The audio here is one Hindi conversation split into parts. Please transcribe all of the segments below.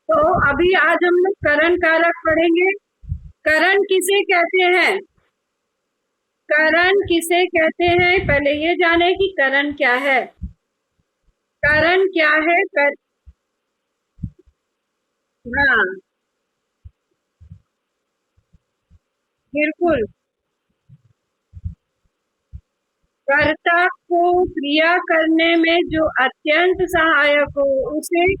तो अभी आज हम लोग करण कारक पढ़ेंगे। करण किसे कहते हैं? करण किसे कहते हैं, पहले ये जाने कि करण क्या है। करण क्या है हाँ, बिल्कुल। कर्ता को क्रिया करने में जो अत्यंत सहायक हो उसे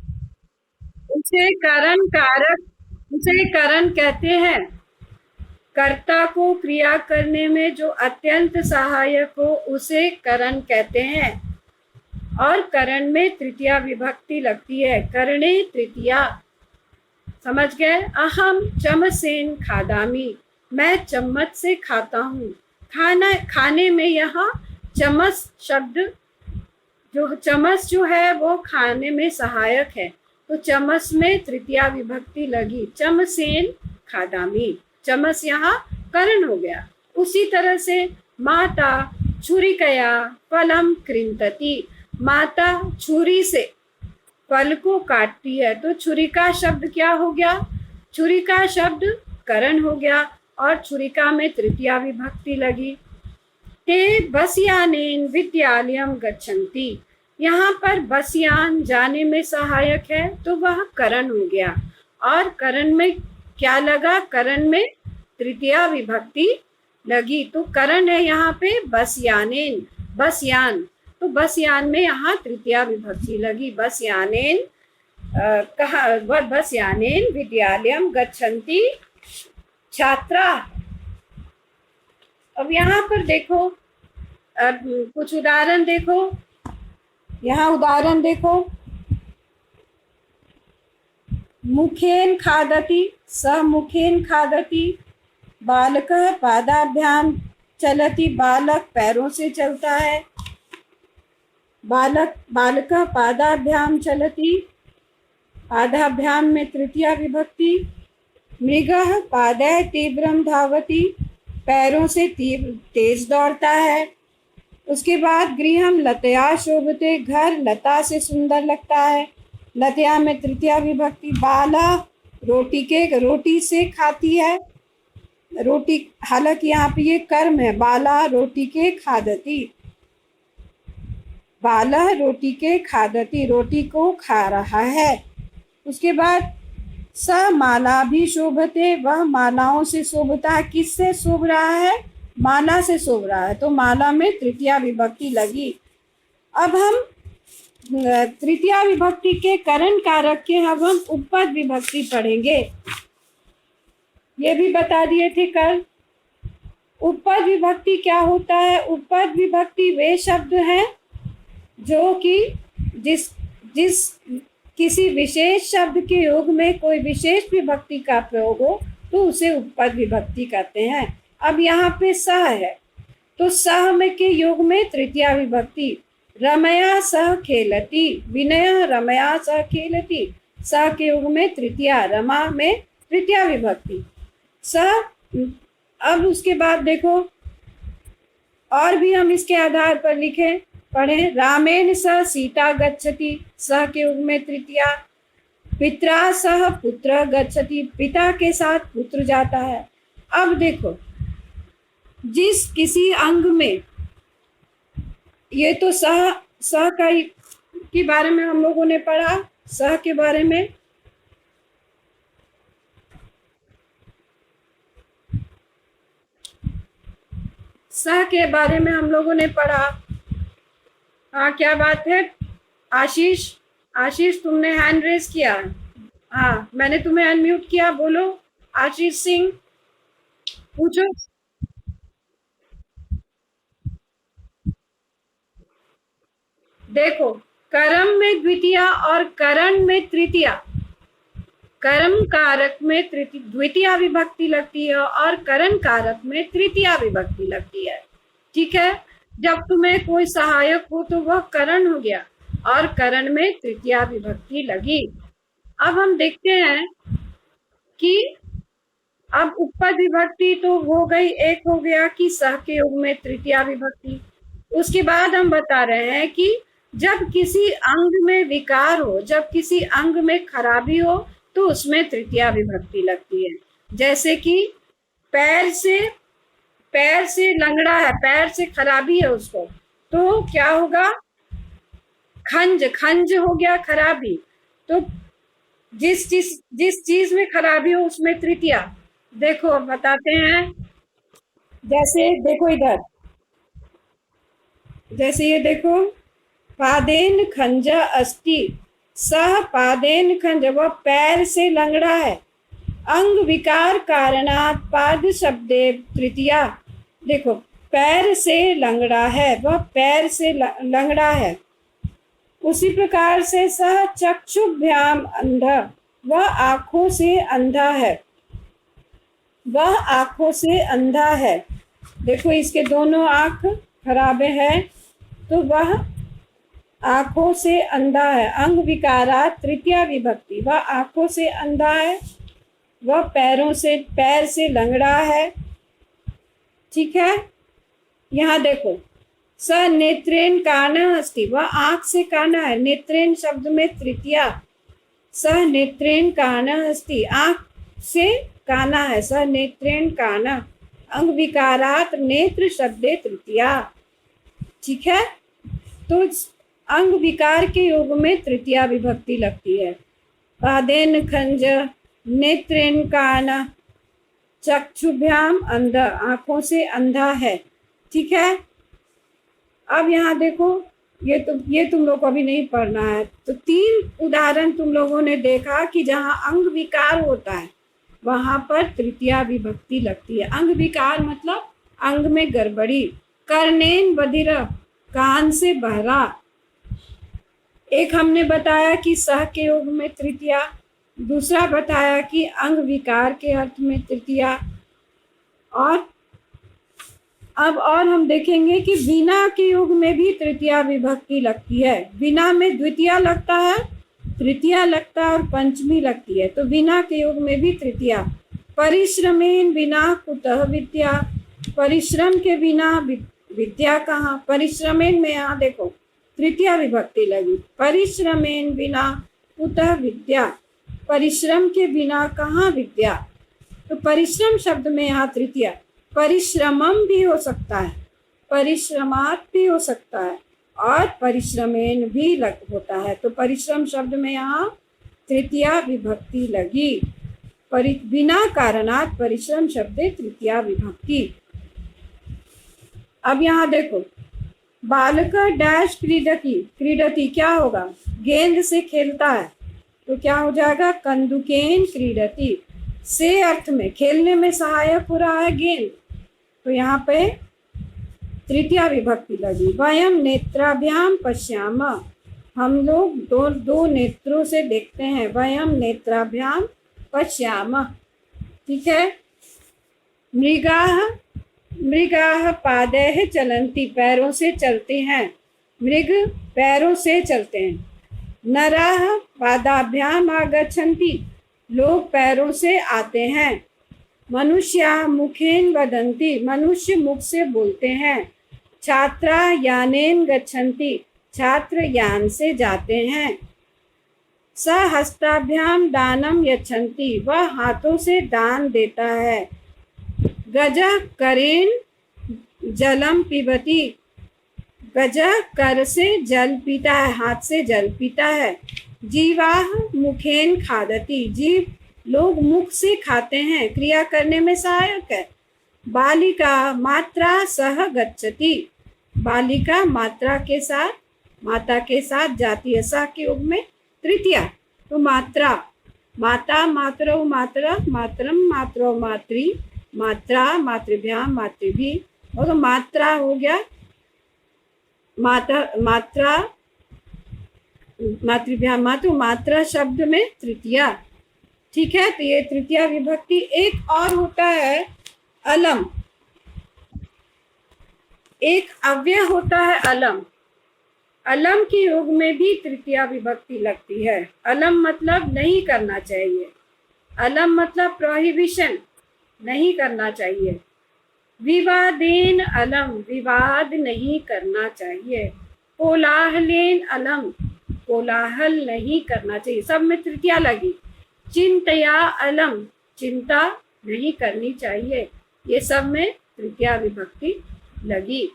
उसे करण कारक उसे करण कहते हैं। कर्ता को क्रिया करने में जो अत्यंत सहायक हो उसे करण कहते हैं। और करण में तृतीया विभक्ति लगती है, करणे तृतीया। समझ गए? अहम चमसेन खादामी, मैं चम्मच से खाता हूँ। खाना खाने में यहाँ चम्मच शब्द, जो चम्मच जो है वो खाने में सहायक है, तो चम्मच में तृतीया विभक्ति लगी, चमसेन खादामी। चम्मच यहाँ करण हो गया। उसी तरह से माता छुरिकया फलम कृंतति, माता छुरी से फल को काटती है, तो छुरिका शब्द क्या हो गया? छुरिका शब्द करण हो गया और छुरिका में तृतीया विभक्ति लगी। ते बसयानेन विद्यालयम गच्छन्ति, यहाँ पर बसयान जाने में सहायक है तो वह करण हो गया। और करण में क्या लगा? करण में तृतीया विभक्ति लगी, तो करण है यहाँ पे बसयानेन, बसयान। तो बसयान में यहाँ तृतीया विभक्ति लगी, बसयानेन। कहा बसयानेन विद्यालयम गच्छन्ति छात्रा। अब यहाँ पर देखो, अब कुछ उदाहरण देखो, यहाँ उदाहरण देखो। मुखेन खादति, स मुखेन खादति। बालकः पादाभ्याम चलति, बालक पैरों से चलता है। बालकः पादाभ्याम चलति, पादाभ्याम में तृतीया विभक्ति। मृगः पादैः तीव्रं धावति, पैरों से तेज दौड़ता है। उसके बाद गृहम लतया शोभते, घर लता से सुंदर लगता है। लतया में तृतीया विभक्ति। बाला रोटी से खाती है, रोटी, हालांकि यहाँ पे ये कर्म है, बाला रोटी के खादती, बाला रोटी के खादती, रोटी को खा रहा है। उसके बाद स माला भी शोभते, वह मालाओं से शोभता है। किससे शोभ रहा है? माला से शोभ रहा है, तो माला में तृतीया विभक्ति लगी। अब हम तृतीया विभक्ति के करण कारक के अब हम उपपद विभक्ति पढ़ेंगे। ये भी बता दिए थे कल। उपपद विभक्ति क्या होता है? उपपद विभक्ति वे शब्द हैं जो कि जिस किसी विशेष शब्द के योग में कोई विशेष विभक्ति का प्रयोग हो तो उसे उपपद विभक्ति कहते हैं। अब यहाँ पे सह है, तो सह में के योग में तृतीया विभक्ति। रमया सह खेलती, विनय रमया सह खेलती, सह के योग में तृतीया, रमा में तृतीया विभक्ति। सह। अब उसके बाद देखो और भी हम इसके आधार पर लिखें, पढ़े। रामेण सह सीता गच्छति, सह के योग में तृतीया। पित्रा सह पुत्र गच्छति, पिता के साथ पुत्र जाता है। अब देखो, जिस किसी अंग में, ये तो सह का के बारे में हम लोगों ने पढ़ा, सह के बारे में। सह के बारे में हम लोगों ने पढ़ा। हाँ, क्या बात है आशीष? आशीष तुमने हैंड रेस किया। हाँ, मैंने तुम्हें अनम्यूट किया, बोलो आशीष सिंह, पूछो। देखो, कर्म में द्वितीया और करण में तृतीया। कर्म कारक में द्वितीया विभक्ति लगती है और करण कारक में तृतीया विभक्ति लगती है। ठीक है, जब तुम्हें कोई सहायक हो तो वह करण हो गया और करण में तृतीया विभक्ति लगी। अब हम देखते हैं कि अब उपपद विभक्ति तो हो गई, एक हो गया कि सह के योग में तृतीया विभक्ति। उसके बाद हम बता रहे हैं कि जब किसी अंग में विकार हो, जब किसी अंग में खराबी हो तो उसमें तृतीया विभक्ति लगती है। जैसे कि पैर से लंगड़ा है, पैर से खराबी है उसको, तो क्या होगा? खंज हो गया खराबी। तो जिस चीज में खराबी हो उसमें तृतीया। देखो बताते हैं, जैसे देखो इधर, जैसे ये देखो, पादेन खंजा अस्ति, सह पादेन खंज, वह पैर से लंगड़ा है। अंग विकार कारणात पाद शब्दे तृतीया। देखो पैर से लंगड़ा है, वह पैर से लंगड़ा है। उसी प्रकार से सह चक्षुभ्याम अंधा, वह आंखों से अंधा है, वह आंखों से अंधा है। देखो इसके दोनों आंख खराब है, तो वह आंखों से अंधा है। अंग विकारात तृतीया विभक्ति, वह आंखों से अंधा है, वह पैर से लंगड़ा है। ठीक है, यहाँ देखो, स नेत्रेन काना अस्ति, वह आंख से काना है। नेत्रेन शब्द में तृतीया, स नेत्रेन काना अस्ति, आंख से काना है, स नेत्रेन काना। अंग विकारात नेत्र शब्दे तृतीया। ठीक है, तो अंग विकार के योग में तृतीया विभक्ति लगती है। पादेन खंज, नेत्रेन काना, चक्षुभ्याम अंधा, आंखों से अंधा है। ठीक है, अब यहाँ देखो, ये तुम लोग को अभी नहीं पढ़ना है। तो 3 उदाहरण तुम लोगों ने देखा कि जहाँ अंग विकार होता है वहां पर तृतीया विभक्ति लगती है। अंग विकार मतलब अंग में गड़बड़ी। कर्णेन बधिर, कान से बहरा। एक हमने बताया कि सह के योग में तृतीया, दूसरा बताया कि अंग विकार के अर्थ में तृतीया, और अब और हम देखेंगे कि बिना के योग में भी तृतीया विभक्ति लगती है। बिना में द्वितीया लगता है, तृतीया लगता है और पंचमी लगती है। तो बिना के योग में भी तृतीया। परिश्रमेन बिना कुतः विद्या, परिश्रम के बिना विद्या कहाँ? परिश्रमेन में यहाँ देखो तृतीया विभक्ति लगी। परिश्रमेन बिना कुतः विद्या, परिश्रम के बिना कहाँ विद्या? तो परिश्रम शब्द में यहाँ तृतीया। परिश्रमम भी हो सकता है, परिश्रमात भी हो सकता है, और परिश्रमेन भी होता है। तो परिश्रम शब्द में यहाँ तृतीया विभक्ति लगी। बिना कारणात परिश्रम शब्दे तृतीया विभक्ति। अब यहाँ देखो, बालक डैश क्रीडती, क्रीडती क्या होगा? गेंद से खेलता है, तो क्या हो जाएगा? कंदुकेन क्रीडती। से अर्थ में खेलने में सहायक हो रहा है गेंद, तो यहाँ पे तृतीया विभक्ति लगी। वयम नेत्राभ्याम पश्याम, हम लोग दो नेत्रों से देखते हैं। वयम नेत्राभ्याम पश्याम। ठीक है, मृगाः पादैः चलन्ति, पैरों से चलते हैं। मृग पैरों से चलते हैं। नराः पादाभ्याम आगच्छन्ति, लोग पैरों से आते हैं। मनुष्याः मुखेन वदन्ति, मनुष्य मुख से बोलते हैं। छात्रा यानेन गच्छन्ति, छात्र यान से जाते हैं। सहस्ताभ्याम दानम यच्छन्ति, वह हाथों से दान देता है। गजः करेन जलम पिबती, गजः कर से जल पीता है, हाथ से जल पीता है। जीवाः मुखेन खादति, जीव लोग मुख से खाते हैं, क्रिया करने में सहायक है। बालिका मात्रा सह गच्छति, बालिका मात्रा के साथ, माता के साथ जाती है। सह के योग में तृतीया। तो मात्रा, माता मातरौ मातरा, मातरम मातरौ मातृ, मात्रा मातृभ्याम मातृभी, और तो मात्रा हो गया मात्रा मातृभ्याम मातृ, मात्रा शब्द में तृतीया। ठीक है, तो ये तृतीया विभक्ति। एक और होता है अलम, एक अव्यय होता है अलम। अलम के योग में भी तृतीया विभक्ति लगती है। अलम मतलब नहीं करना चाहिए, अलम मतलब प्रोहिबिशन, नहीं करना चाहिए। विवादेन अलम, विवाद नहीं करना चाहिए। कोलाहलेन अलम, कोलाहल नहीं करना चाहिए। सब में तृतीया लगी। चिंतया अलम, चिंता नहीं करनी चाहिए। ये सब में तृतीया विभक्ति लगी।